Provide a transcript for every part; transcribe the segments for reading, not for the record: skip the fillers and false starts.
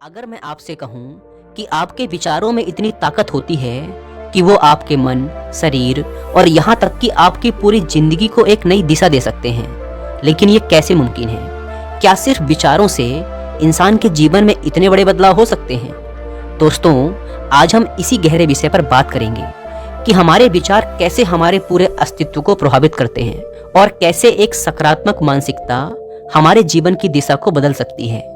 अगर मैं आपसे कहूँ कि आपके विचारों में इतनी ताकत होती है कि वो आपके मन, शरीर और यहाँ तक कि आपकी पूरी जिंदगी को एक नई दिशा दे सकते हैं, लेकिन ये कैसे मुमकिन है? क्या सिर्फ विचारों से इंसान के जीवन में इतने बड़े बदलाव हो सकते हैं? दोस्तों, आज हम इसी गहरे विषय पर बात करेंगे कि हमारे विचार कैसे हमारे पूरे अस्तित्व को प्रभावित करते हैं और कैसे एक सकारात्मक मानसिकता हमारे जीवन की दिशा को बदल सकती है।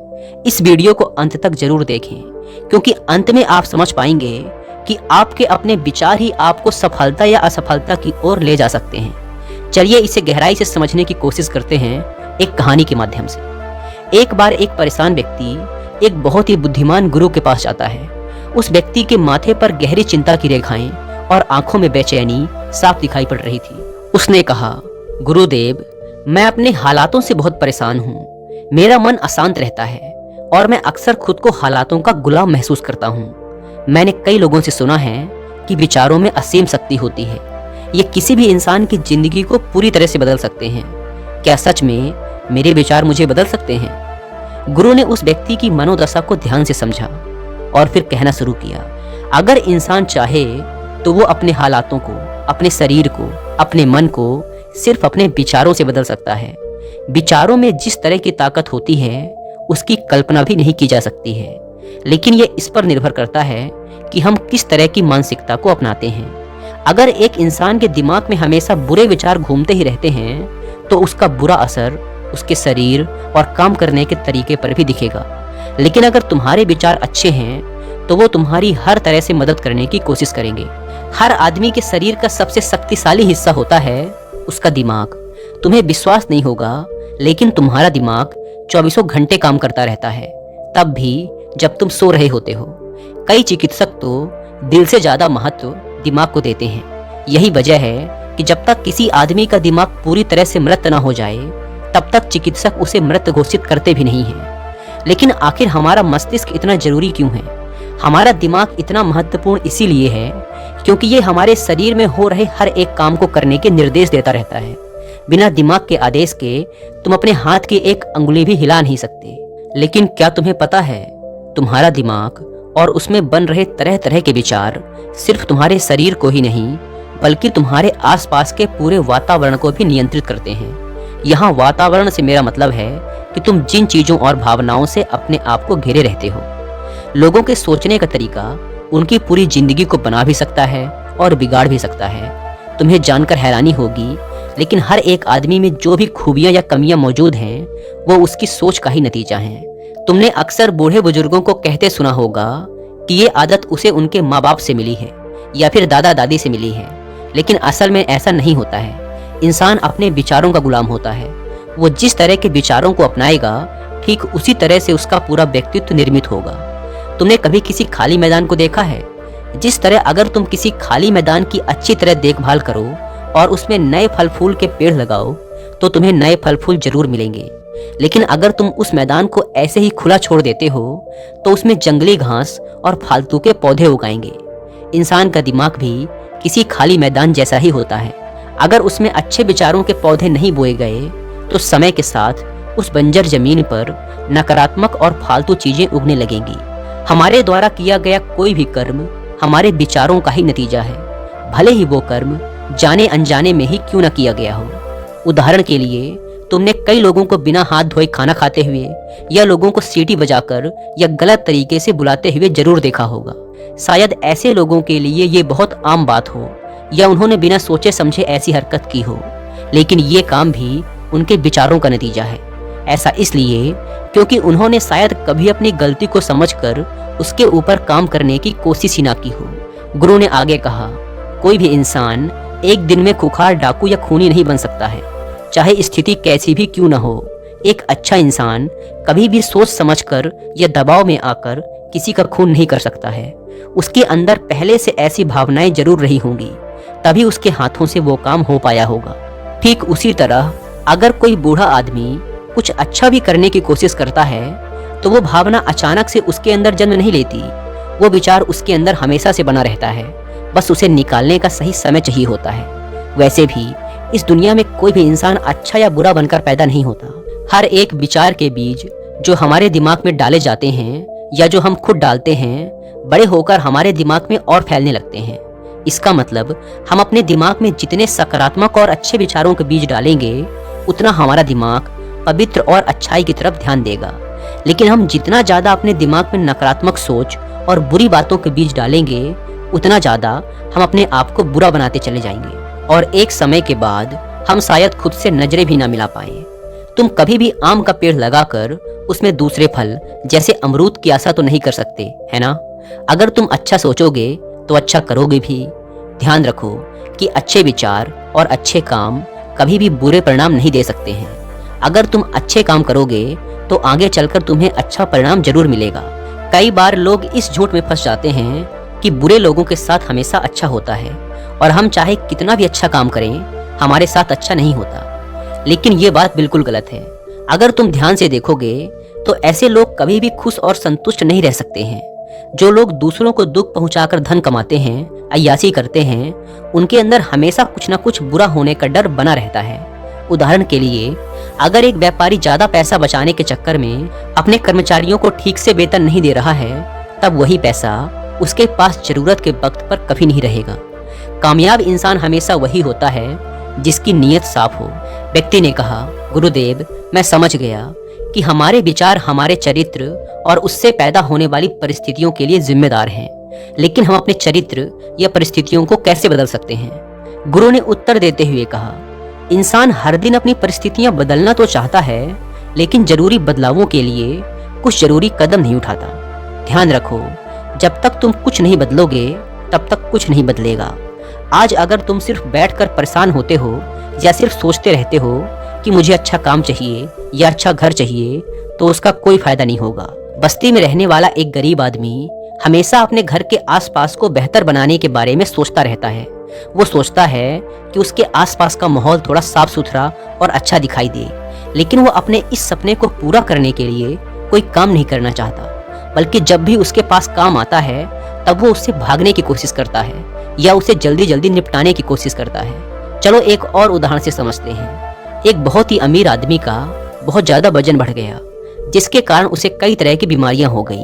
इस वीडियो को अंत तक जरूर देखें, क्योंकि अंत में आप समझ पाएंगे कि आपके अपने विचार ही आपको सफलता या असफलता की ओर ले जा सकते हैं। चलिए इसे गहराई से समझने की कोशिश करते हैं एक कहानी के माध्यम से। एक बार एक परेशान व्यक्ति एक बहुत ही बुद्धिमान गुरु के पास जाता है। उस व्यक्ति के माथे पर गहरी चिंता की रेखाएं और आंखों में बेचैनी साफ दिखाई पड़ रही थी। उसने कहा, गुरुदेव, मैं अपने हालातों से बहुत परेशान हूँ। मेरा मन अशांत रहता है और मैं अक्सर खुद को हालातों का गुलाम महसूस करता हूँ। मैंने कई लोगों से सुना है कि विचारों में असीम शक्ति होती है। ये किसी भी इंसान की जिंदगी को पूरी तरह से बदल सकते हैं। क्या सच में मेरे विचार मुझे बदल सकते हैं? गुरु ने उस व्यक्ति की मनोदशा को ध्यान से समझा और फिर कहना शुरू किया, अगर इंसान चाहे तो वो अपने हालातों को, अपने शरीर को, अपने मन को सिर्फ अपने विचारों से बदल सकता है। विचारों में जिस तरह की ताकत होती है उसकी कल्पना भी नहीं की जा सकती है, लेकिन ये इस पर निर्भर करता है कि हम किस तरह की मानसिकता को अपनाते हैं। अगर एक इंसान के दिमाग में हमेशा बुरे विचार घूमते ही रहते हैं तो उसका बुरा असर उसके शरीर और काम करने के तरीके पर भी दिखेगा। लेकिन अगर तुम्हारे विचार अच्छे हैं तो वो तुम्हारी हर तरह से मदद करने की कोशिश करेंगे। हर आदमी के शरीर का सबसे शक्तिशाली हिस्सा होता है उसका दिमाग। तुम्हें विश्वास नहीं होगा, लेकिन तुम्हारा दिमाग 24 घंटे काम करता रहता है, तब भी जब तुम सो रहे होते हो। कई चिकित्सक तो दिल से ज्यादा महत्व दिमाग को देते हैं। यही वजह है कि जब तक किसी आदमी का दिमाग पूरी तरह से मृत न हो जाए तब तक चिकित्सक उसे मृत घोषित करते भी नहीं हैं। लेकिन आखिर हमारा मस्तिष्क इतना जरूरी क्यों है? हमारा दिमाग इतना महत्वपूर्ण इसीलिए है क्योंकि ये हमारे शरीर में हो रहे हर एक काम को करने के निर्देश देता रहता है। बिना दिमाग के आदेश के तुम अपने हाथ की एक अंगुली भी हिला नहीं सकते। लेकिन क्या तुम्हें पता है, तुम्हारा दिमाग और उसमें बन रहे तरह तरह के विचार सिर्फ तुम्हारे शरीर को ही नहीं बल्कि तुम्हारे आसपास के पूरे वातावरण को भी नियंत्रित करते हैं। यहाँ वातावरण से मेरा मतलब है कि तुम जिन चीजों और भावनाओं से अपने आप को घेरे रहते हो। लोगों के सोचने का तरीका उनकी पूरी जिंदगी को बना भी सकता है और बिगाड़ भी सकता है। तुम्हें जानकर हैरानी होगी, लेकिन हर एक आदमी में जो भी खूबियां या कमियां मौजूद हैं वो उसकी सोच का ही नतीजा है। तुमने अक्सर बूढ़े बुजुर्गों को कहते सुना होगा कि ये आदत उसे उनके माँ बाप से मिली है या फिर दादा दादी से मिली है, लेकिन असल में ऐसा नहीं होता है। इंसान अपने विचारों का गुलाम होता है। वो जिस तरह के विचारों को अपनाएगा ठीक उसी तरह से उसका पूरा व्यक्तित्व निर्मित होगा। तुमने कभी किसी खाली मैदान को देखा है? जिस तरह अगर तुम किसी खाली मैदान की अच्छी तरह देखभाल करो और उसमें नए फल फूल के पेड़ लगाओ तो तुम्हें नए फल फूल जरूर मिलेंगे। लेकिन अगर तुम उस मैदान को ऐसे ही खुला छोड़ देते हो तो उसमें जंगली घास और फालतू के पौधे उगाएंगे। इंसान का दिमाग भी किसी खाली मैदान जैसा ही होता है। अगर उसमें अच्छे विचारों के पौधे नहीं बोए गए तो समय के साथ उस बंजर जमीन पर नकारात्मक और फालतू चीजें उगने लगेंगी। हमारे द्वारा किया गया कोई भी कर्म हमारे विचारों का ही नतीजा है, भले ही वो कर्म जाने अनजाने में ही क्यों न किया गया हो। उदाहरण के लिए, तुमने कई लोगों को बिना हाथ धोए खाना खाते हुए या लोगों को सीटी बजाकर या गलत तरीके से बुलाते हुए जरूर देखा होगा। शायद ऐसे लोगों के लिए ये बहुत आम बात हो या उन्होंने बिना सोचे समझे ऐसी हरकत की हो, लेकिन ये काम भी उनके विचारों का नतीजा है। ऐसा इसलिए क्योंकि उन्होंने शायद कभी अपनी गलती को समझकर उसके ऊपर काम करने की कोशिश ही ना की हो। गुरु ने आगे कहा, कोई भी इंसान एक दिन में खुखार, डाकू या खूनी नहीं बन सकता है, चाहे स्थिति कैसी भी क्यों न हो। एक अच्छा इंसान कभी भी सोच समझकर या दबाव में आकर किसी का खून नहीं कर सकता है। उसके अंदर पहले से ऐसी भावनाएं जरूर रही होंगी, तभी उसके हाथों से वो काम हो पाया होगा। ठीक उसी तरह अगर कोई बूढ़ा आदमी कुछ अच्छा भी करने की कोशिश करता है तो वो भावना अचानक से उसके अंदर जन्म नहीं लेती। वो विचार उसके अंदर हमेशा से बना रहता है, बस उसे निकालने का सही समय चाहिए होता है। वैसे भी इस दुनिया में कोई भी इंसान अच्छा या बुरा बनकर पैदा नहीं होता। हर एक विचार के बीज जो हमारे दिमाग में डाले जाते हैं या जो हम खुद डालते हैं बड़े होकर हमारे दिमाग में और फैलने लगते हैं। इसका मतलब हम अपने दिमाग में जितने सकारात्मक और अच्छे विचारों के बीज डालेंगे उतना हमारा दिमाग पवित्र और अच्छाई की तरफ ध्यान देगा। लेकिन हम जितना ज़्यादा अपने दिमाग में नकारात्मक सोच और बुरी बातों के बीज डालेंगे उतना ज़्यादा हम अपने आप को बुरा बनाते चले जाएंगे और एक समय के बाद हम शायद खुद से नजरें भी ना मिला पाए। तुम कभी भी आम का पेड़ लगाकर उसमें दूसरे फल जैसे अमरूद की आशा तो नहीं कर सकते, है ना? अगर तुम अच्छा सोचोगे तो अच्छा करोगे भी। ध्यान रखो कि अच्छे विचार और अच्छे काम कभी भी बुरे परिणाम नहीं दे सकते हैं। अगर तुम अच्छे काम करोगे तो आगे चलकर तुम्हें अच्छा परिणाम जरूर मिलेगा। कई बार लोग इस झूठ में फंस जाते हैं कि बुरे लोगों के साथ हमेशा अच्छा होता है और हम चाहे कितना भी अच्छा काम करें हमारे साथ अच्छा नहीं होता। लेकिन ये बात बिल्कुल गलत है। अगर तुम ध्यान से देखोगे तो ऐसे लोग कभी भी खुश और संतुष्ट नहीं रह सकते हैं। जो लोग दूसरों को दुख पहुंचाकर धन कमाते हैं, अय्याशी करते हैं, उनके अंदर हमेशा कुछ ना कुछ बुरा होने का डर बना रहता है। उदाहरण के लिए, अगर एक व्यापारी ज्यादा पैसा बचाने के चक्कर में अपने कर्मचारियों को ठीक से वेतन नहीं दे रहा है, तब वही पैसा उसके पास जरूरत के वक्त पर कभी नहीं रहेगा। कामयाब इंसान हमेशा वही होता है जिसकी नीयत साफ हो। व्यक्ति ने कहा, गुरुदेव, मैं समझ गया कि हमारे विचार हमारे चरित्र और उससे पैदा होने वाली परिस्थितियों के लिए जिम्मेदार हैं, लेकिन हम अपने चरित्र या परिस्थितियों को कैसे बदल सकते हैं? गुरु ने उत्तर देते हुए कहा, इंसान हर दिन अपनी परिस्थितियां बदलना तो चाहता है, लेकिन जरूरी बदलावों के लिए कुछ जरूरी कदम नहीं उठाता। ध्यान रखो, जब तक तुम कुछ नहीं बदलोगे तब तक कुछ नहीं बदलेगा। आज अगर तुम सिर्फ बैठकर परेशान होते हो या सिर्फ सोचते रहते हो कि मुझे अच्छा काम चाहिए या अच्छा घर चाहिए, तो उसका कोई फायदा नहीं होगा। बस्ती में रहने वाला एक गरीब आदमी हमेशा अपने घर के आसपास को बेहतर बनाने के बारे में सोचता रहता है। वो सोचता है कि उसके आसपास का माहौल थोड़ा साफ सुथरा और अच्छा दिखाई दे, लेकिन वो अपने इस सपने को पूरा करने के लिए कोई काम नहीं करना चाहता, बल्कि जब भी उसके पास काम आता है तब वो उससे भागने की कोशिश करता है या उसे जल्दी जल्दी निपटाने की कोशिश करता है। चलो एक और उदाहरण से समझते हैं। एक बहुत ही अमीर आदमी का बहुत ज़्यादा वजन बढ़ गया, जिसके कारण उसे कई तरह की बीमारियां हो गई।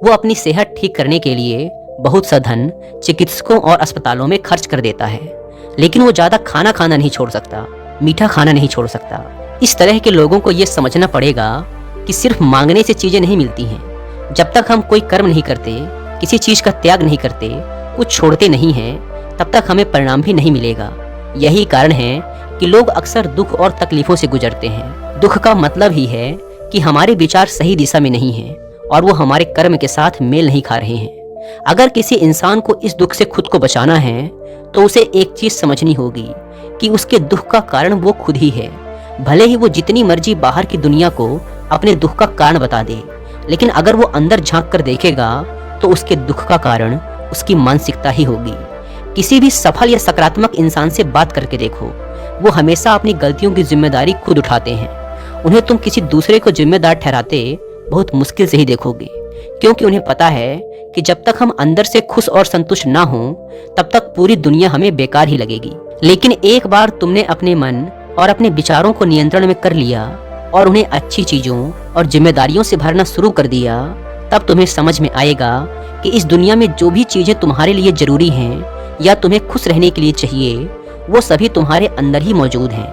वो अपनी सेहत ठीक करने के लिए बहुत सा धन चिकित्सकों और अस्पतालों में खर्च कर देता है, लेकिन वो ज़्यादा खाना नहीं छोड़ सकता, मीठा खाना नहीं छोड़ सकता। इस तरह के लोगों को ये समझना पड़ेगा कि सिर्फ मांगने से चीज़ें नहीं मिलती हैं। जब तक हम कोई कर्म नहीं करते, किसी चीज़ का त्याग नहीं करते, कुछ छोड़ते नहीं हैं, तब तक हमें परिणाम भी नहीं मिलेगा। यही कारण है कि लोग अक्सर दुख और तकलीफों से गुजरते हैं। दुख का मतलब ही है कि हमारे विचार सही दिशा में नहीं हैं और वो हमारे कर्म के साथ मेल नहीं खा रहे हैं। अगर किसी इंसान को इस दुख से खुद को बचाना है तो उसे एक चीज समझनी होगी कि उसके दुख का कारण वो खुद ही है। भले ही वो जितनी मर्जी बाहर की दुनिया को अपने दुख का कारण बता दे, लेकिन अगर वो अंदर झांक कर देखेगा तो उसके दुख का कारण उसकी मानसिकता ही होगी। किसी भी सफल या सकारात्मक इंसान से बात करके देखो, वो हमेशा अपनी गलतियों की जिम्मेदारी खुद उठाते हैं। उन्हें तुम किसी दूसरे को जिम्मेदार ठहराते बहुत मुश्किल से ही देखोगे, क्योंकि उन्हें पता है कि जब तक हम अंदर से खुश और संतुष्ट ना हो तब तक पूरी दुनिया हमें बेकार ही लगेगी। लेकिन एक बार तुमने अपने मन और अपने विचारों को नियंत्रण में कर लिया और उन्हें अच्छी चीजों और जिम्मेदारियों से भरना शुरू कर दिया, तब तुम्हें समझ में आएगा कि इस दुनिया में जो भी चीजें तुम्हारे लिए जरूरी हैं या तुम्हें खुश रहने के लिए चाहिए, वो सभी तुम्हारे अंदर ही मौजूद हैं।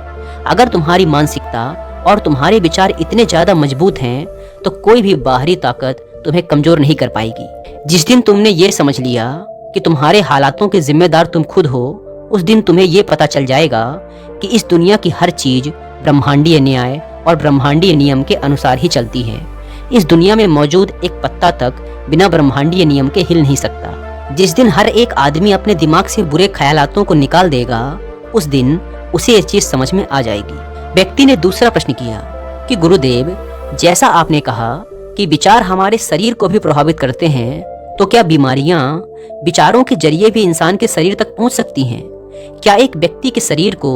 अगर तुम्हारी मानसिकता और तुम्हारे विचार इतने ज्यादा मजबूत हैं तो कोई भी बाहरी ताकत तुम्हें कमजोर नहीं कर पाएगी। जिस दिन तुमने ये समझ लिया कि तुम्हारे हालातों के जिम्मेदार तुम खुद हो, उस दिन तुम्हें ये पता चल जाएगा कि इस दुनिया की हर चीज ब्रह्मांडीय न्याय और ब्रह्मांडीय नियम के अनुसार ही चलती है। इस दुनिया में मौजूद एक पत्ता तक बिना ब्रह्मांडीय नियम के हिल नहीं सकता। जिस दिन हर एक आदमी अपने दिमाग से बुरे ख्यालातों को निकाल देगा, उस दिन उसे ये चीज समझ में आ जाएगी। व्यक्ति ने दूसरा प्रश्न किया कि गुरुदेव, जैसा आपने कहा कि विचार हमारे शरीर को भी प्रभावित करते हैं, तो क्या बीमारियां विचारों के जरिए भी इंसान के शरीर तक पहुंच सकती हैं? क्या एक व्यक्ति के शरीर को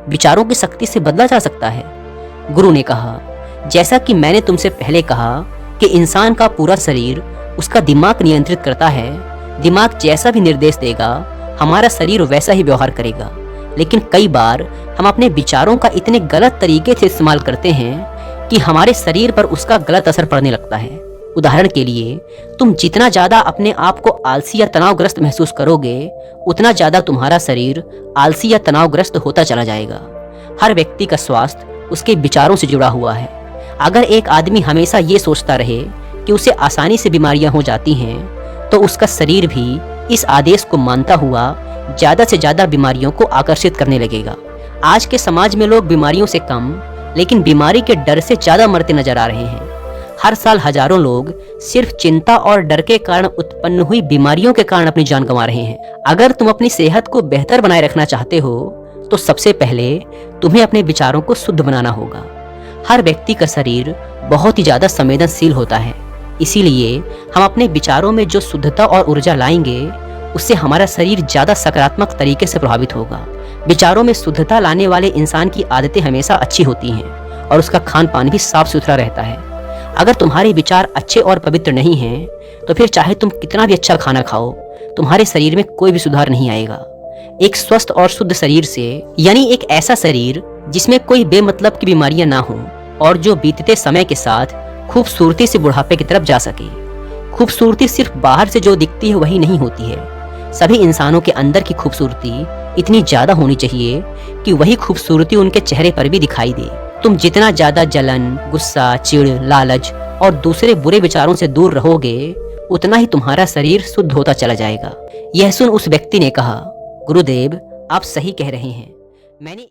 विचारों की शक्ति से बदला जा सकता है? गुरु ने कहा, जैसा कि मैंने तुमसे पहले कहा कि इंसान का पूरा शरीर उसका दिमाग नियंत्रित करता है। दिमाग जैसा भी निर्देश देगा, हमारा शरीर वैसा ही व्यवहार करेगा। लेकिन कई बार हम अपने विचारों का इतने गलत तरीके से इस्तेमाल करते हैं कि हमारे शरीर पर उसका गलत असर पड़ने लगता है। उदाहरण के लिए, तुम जितना ज़्यादा अपने आप को आलसी या तनावग्रस्त महसूस करोगे, उतना ज़्यादा तुम्हारा शरीर आलसी या तनावग्रस्त होता चला जाएगा। हर व्यक्ति का स्वास्थ्य उसके विचारों से जुड़ा हुआ है। अगर एक आदमी हमेशा ये सोचता रहे कि उसे आसानी से बीमारियां हो जाती हैं, तो उसका शरीर भी इस आदेश को मानता हुआ ज़्यादा से ज़्यादा बीमारियों को आकर्षित करने लगेगा। आज के समाज में लोग बीमारियों से कम, लेकिन बीमारी के डर से ज़्यादा मरते नजर आ रहे हैं। हर साल हजारों लोग सिर्फ चिंता और डर के कारण उत्पन्न हुई बीमारियों के कारण अपनी जान गंवा रहे हैं। अगर तुम अपनी सेहत को बेहतर बनाए रखना चाहते हो, तो सबसे पहले तुम्हें अपने विचारों को शुद्ध बनाना होगा। हर व्यक्ति का शरीर बहुत ही ज़्यादा संवेदनशील होता है, इसीलिए हम अपने विचारों में जो शुद्धता और ऊर्जा लाएंगे, उससे हमारा शरीर ज़्यादा सकारात्मक तरीके से प्रभावित होगा। विचारों में शुद्धता लाने वाले इंसान की आदतें हमेशा अच्छी होती हैं और उसका खान पान भी साफ सुथरा रहता है। अगर तुम्हारे विचार अच्छे और पवित्र नहीं हैं, तो फिर चाहे तुम कितना भी अच्छा खाना खाओ, तुम्हारे शरीर में कोई भी सुधार नहीं आएगा। एक स्वस्थ और शुद्ध शरीर से, यानी एक ऐसा शरीर जिसमें कोई बेमतलब की बीमारियां ना हो और जो बीतते समय के साथ खूबसूरती से बुढ़ापे की तरफ जा सके। खूबसूरती सिर्फ बाहर से जो दिखती है वही नहीं होती है। सभी इंसानों के अंदर की खूबसूरती इतनी ज्यादा होनी चाहिए कि वही खूबसूरती उनके चेहरे पर भी दिखाई दे। तुम जितना ज्यादा जलन, गुस्सा, चिढ़, लालच और दूसरे बुरे विचारों से दूर रहोगे, उतना ही तुम्हारा शरीर शुद्ध होता चला जाएगा। यह सुन उस व्यक्ति ने कहा, गुरुदेव, आप सही कह रहे हैं। मैंने